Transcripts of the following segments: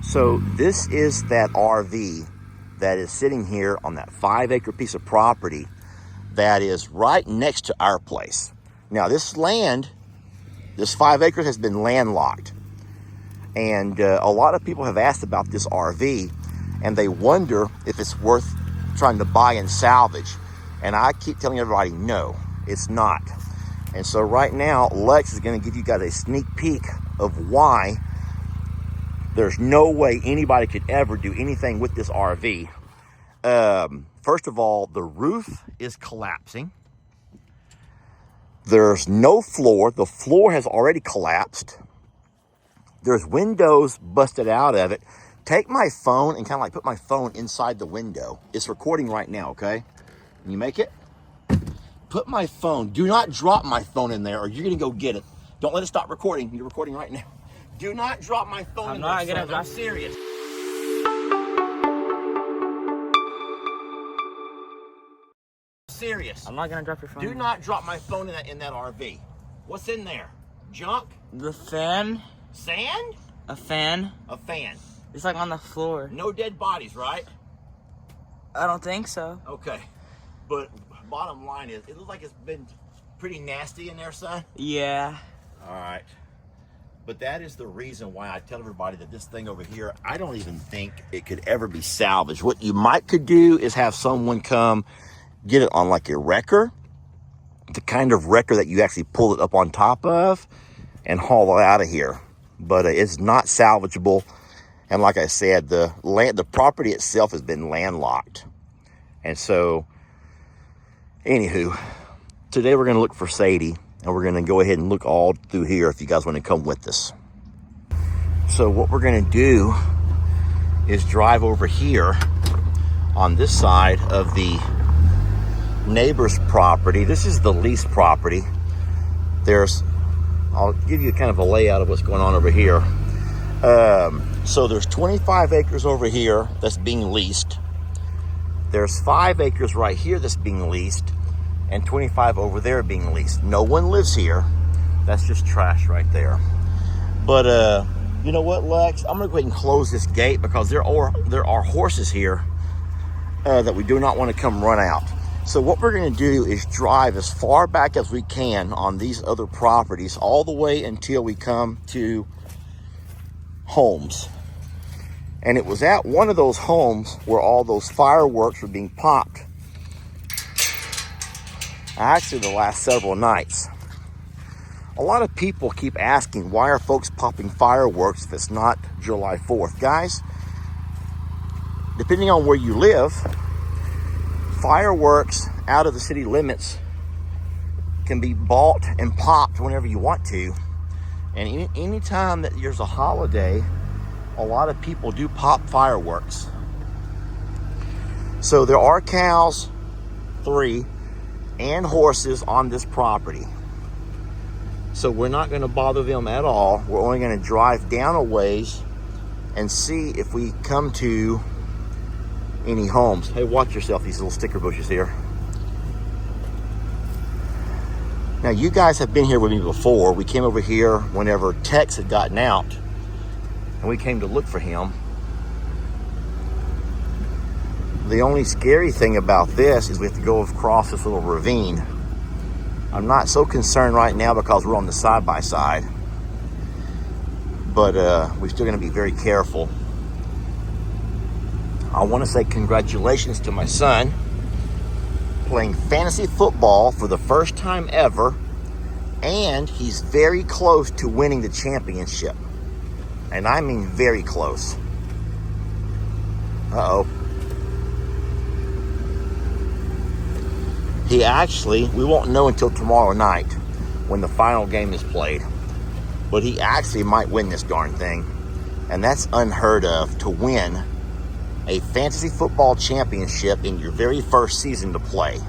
So this is that RV that is sitting here on that 5-acre piece of property that is right next to our place. Now this land, this 5 acres has been landlocked. And a lot of people have asked about this RV and they wonder if it's worth trying to buy and salvage. And I keep telling everybody, no, it's not. And so right now, Lex is going to give you guys a sneak peek of why there's no way anybody could ever do anything with this RV. First of all, the roof is collapsing. There's no floor. The floor has already collapsed. There's windows busted out of it. Take my phone and kind of like put my phone inside the window. It's recording right now, okay? Can you make it? Put my phone. Do not drop my phone in there or you're going to go get it. Don't let it stop recording. You're recording right now. Do not drop my phone in there. I'm not going to. I'm serious. Serious. I'm not going to drop your phone. Do not drop my phone in that RV. What's in there? Junk? The fan. Sand? A fan. A fan. It's like on the floor. No dead bodies, right? I don't think so. Okay. But bottom line is, it looks like it's been pretty nasty in there, son. Yeah. All right. But that is the reason why I tell everybody that this thing over here, I don't even think it could ever be salvaged. What you could do is have someone come get it on like a wrecker, the kind of wrecker that you actually pull it up on top of and haul it out of here. But it's not salvageable. And like I said, the property itself has been landlocked. And so, anywho, today we're going to look for Sadie. And we're going to go ahead and look all through here if you guys want to come with us. So what we're going to do is drive over here on this side of the neighbor's property. This is the lease property. I'll give you kind of a layout of what's going on over here. So there's 25 acres over here that's being leased. There's 5 acres right here that's being leased. And 25 over there being leased. No one lives here. That's just trash right there. But you know what, Lex? I'm gonna go ahead and close this gate because there are horses here that we do not want to come run out. So what we're gonna do is drive as far back as we can on these other properties, all the way until we come to homes. And it was at one of those homes where all those fireworks were being popped. Actually, the last several nights. A lot of people keep asking, why are folks popping fireworks if it's not July 4th? Guys, depending on where you live, fireworks out of the city limits can be bought and popped whenever you want to. And any time that there's a holiday, a lot of people do pop fireworks. So there are cows, 3, and horses on this property. So we're not going to bother them at all. We're only going to drive down a ways and see if we come to any homes. Hey, watch yourself, these little sticker bushes here. Now, you guys have been here with me before. We came over here whenever Tex had gotten out, and we came to look for him. The only scary thing about this is we have to go across this little ravine. I'm not so concerned right now because we're on the side-by-side. But we're still going to be very careful. I want to say congratulations to my son playing fantasy football for the first time ever. And he's very close to winning the championship. And I mean very close. Uh-oh. He actually, we won't know until tomorrow night when the final game is played. But he actually might win this darn thing. And that's unheard of, to win a fantasy football championship in your very first season to play.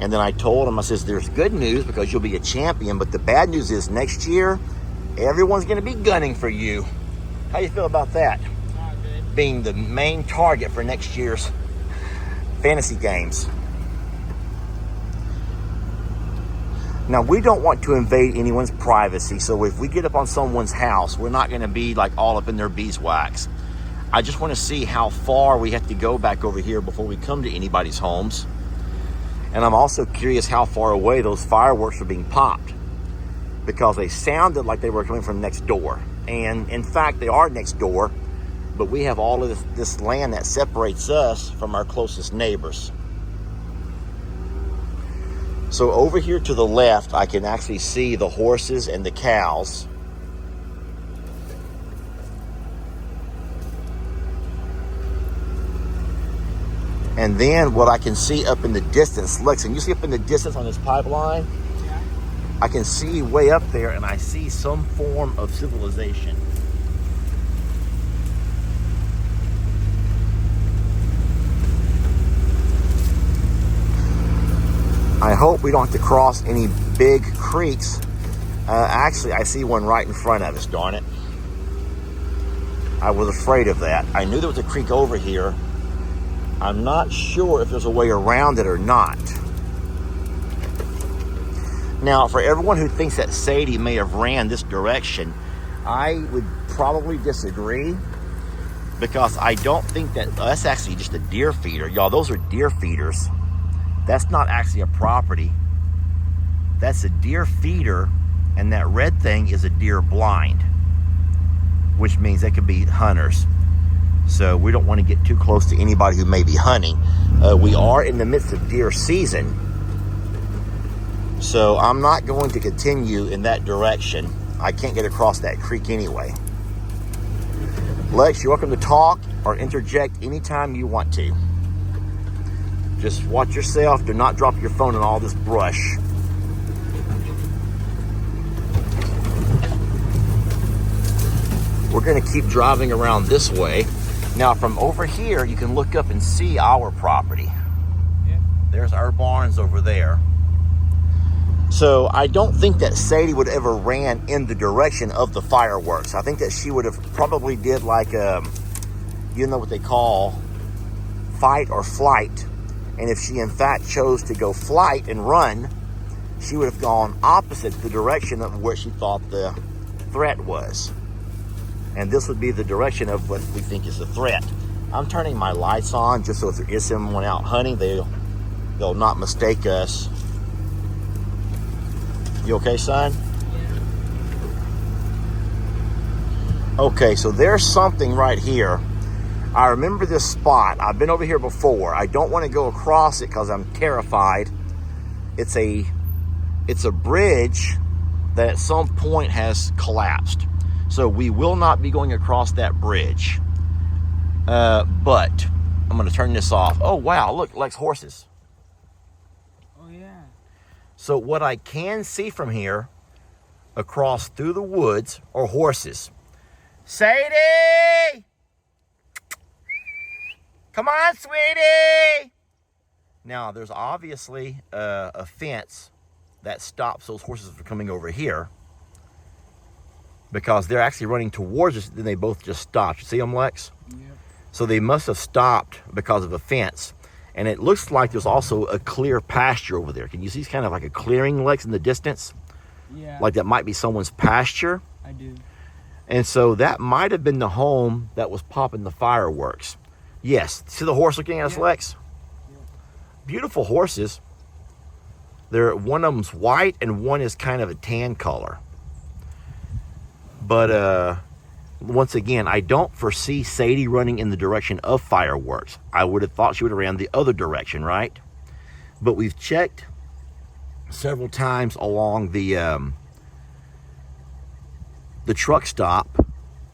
And then I told him, I says, there's good news because you'll be a champion, but the bad news is next year, everyone's going to be gunning for you. How you feel about that? Not good. Being the main target for next year's fantasy games. Now, we don't want to invade anyone's privacy, so if we get up on someone's house, we're not going to be like all up in their beeswax. I just want to see how far we have to go back over here before we come to anybody's homes. And I'm also curious how far away those fireworks are being popped, because they sounded like they were coming from next door. And in fact, they are next door, but we have all of this land that separates us from our closest neighbors. So over here to the left, I can actually see the horses and the cows. And then what I can see up in the distance, Lex, and you see up in the distance on this pipeline? Yeah. I can see way up there, and I see some form of civilization. I hope we don't have to cross any big creeks. Actually, I see one right in front of us, darn it. I was afraid of that. I knew there was a creek over here. I'm not sure if there's a way around it or not. Now, for everyone who thinks that Sadie may have ran this direction, I would probably disagree, because I don't think that's actually just a deer feeder. Y'all, those are deer feeders. That's not actually a property. That's a deer feeder, and that red thing is a deer blind, which means they could be hunters. So we don't want to get too close to anybody who may be hunting. We are in the midst of deer season, so I'm not going to continue in that direction. I can't get across that creek anyway. Lex, you're welcome to talk or interject anytime you want to. Just watch yourself. Do not drop your phone in all this brush. We're going to keep driving around this way. Now, from over here, you can look up and see our property. Yeah. There's our barns over there. So I don't think that Sadie would ever ran in the direction of the fireworks. I think that she would have probably did like, you know what they call fight or flight. And if she in fact chose to go flight and run, she would have gone opposite the direction of where she thought the threat was. And this would be the direction of what we think is the threat. I'm turning my lights on just so if there is someone out hunting, they'll not mistake us. You okay, son? Yeah. Okay, so there's something right here. I remember this spot. I've been over here before. I don't want to go across it because I'm terrified. It's a bridge that at some point has collapsed. So we will not be going across that bridge. But I'm going to turn this off. Oh, wow. Look, Lex, horses. Oh, yeah. So what I can see from here across through the woods are horses. Sadie! Come on, sweetie! Now, there's obviously a fence that stops those horses from coming over here, because they're actually running towards us, then they both just stopped. You see them, Lex? Yep. So they must have stopped because of a fence. And it looks like there's also a clear pasture over there. Can you see it's kind of like a clearing, Lex, in the distance? Yeah. Like that might be someone's pasture. I do. And so that might have been the home that was popping the fireworks. Yes. See the horse looking at us, Lex? Yeah. Beautiful horses. One of them's white and one is kind of a tan color. But once again, I don't foresee Sadie running in the direction of fireworks. I would have thought she would have ran the other direction, right? But we've checked several times along the truck stop,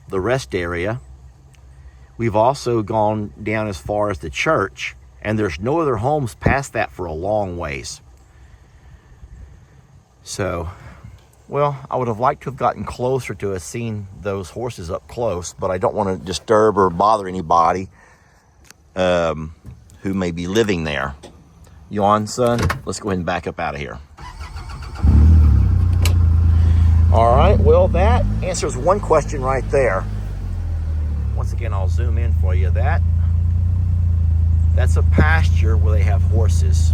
the rest area. We've also gone down as far as the church, and there's no other homes past that for a long ways. So, well, I would have liked to have gotten closer to us seeing those horses up close, but I don't want to disturb or bother anybody who may be living there. You on, son? Let's go ahead and back up out of here. All right, well, that answers one question right there. Once again, I'll zoom in for you. That's a pasture where they have horses.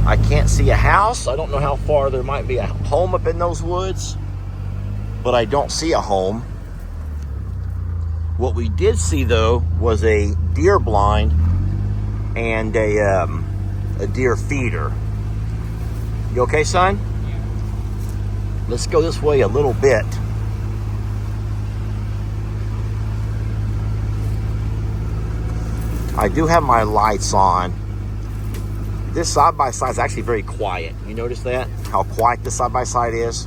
I can't see a house. I don't know how far there might be a home up in those woods, but I don't see a home. What we did see though was a deer blind and a deer feeder. You okay, son? Yeah. Let's go this way a little bit. I do have my lights on. This side-by-side is actually very quiet. You notice that? How quiet this side-by-side is?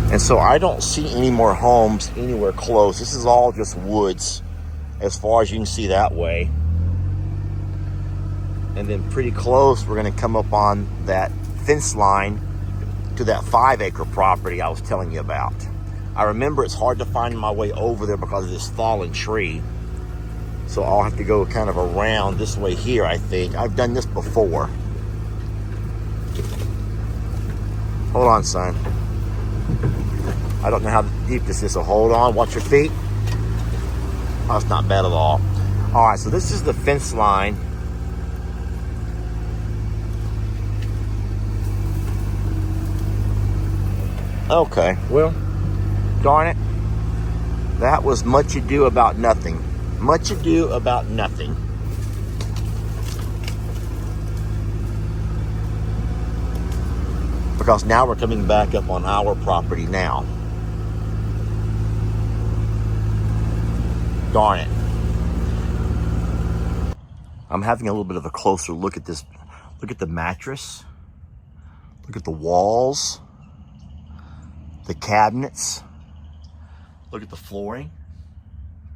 And so I don't see any more homes anywhere close. This is all just woods as far as you can see that way. And then pretty close, we're gonna come up on that fence line to that 5-acre property I was telling you about. I remember it's hard to find my way over there because of this fallen tree. So I'll have to go kind of around this way here, I think. I've done this before. Hold on, son. I don't know how deep this is, so hold on, watch your feet. Oh, it's not bad at all. All right, so this is the fence line. Okay, well, darn it. That was much ado about nothing. Much ado about nothing. Because now we're coming back up on our property now. Darn it. I'm having a little bit of a closer look at this. Look at the mattress. Look at the walls. The cabinets. Look at the flooring.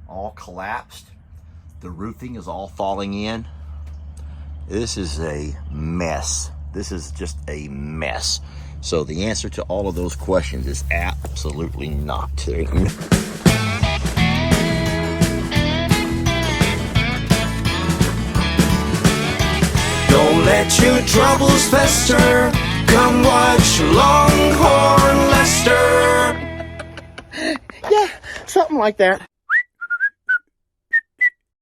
All collapsed. The roofing is all falling in. This is a mess. This is just a mess. So the answer to all of those questions is absolutely not. Don't let your troubles fester. Come watch Longhorn Lester. Yeah, something like that.